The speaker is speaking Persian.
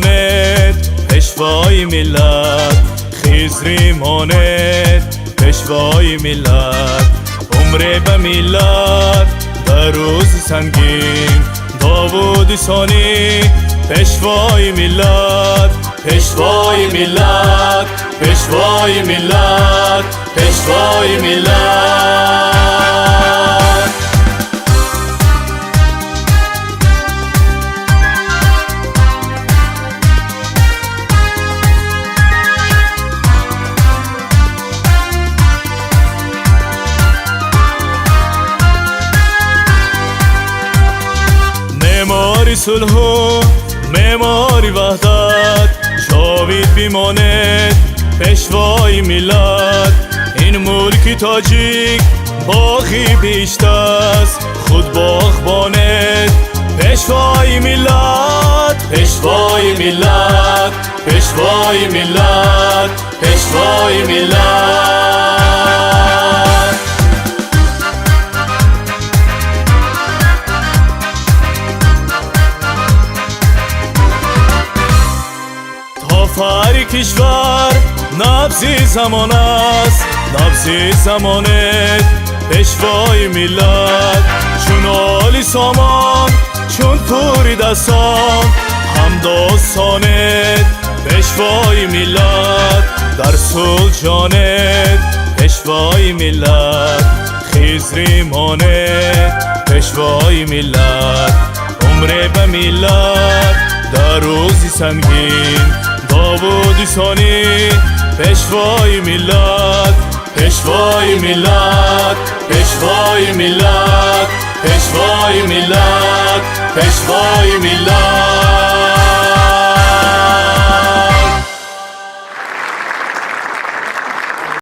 بیمانت پشوای ملت، خیز ریمانت پشوای ملت. عمر به ملت در روز سنگین، داوود ثانی پشوای ملت، پشوای ملت، پشوای ملت، پشوای ملت. معماری صلح و معماری وحدت، جاوید بیماند پشوای ملت. این ملک تاجیک باغی بیشت است، خود باغباند پشوای ملت، پشوای ملت، پشوای ملت، پشوای ملت. فر کشور نبض زمان است، نبض زمانت پشوای ملت. چون آلی سامان چون توری دستان، هم داستانت پشوای ملت. در صلح جانت پشوای ملت، خیز ریمانت پشوای ملت. عمر به ملت در روزی سنگین، داوود ثانی پشوای ملت، پشوای ملت، پشوای ملت، پشوای ملت، پشوای ملت.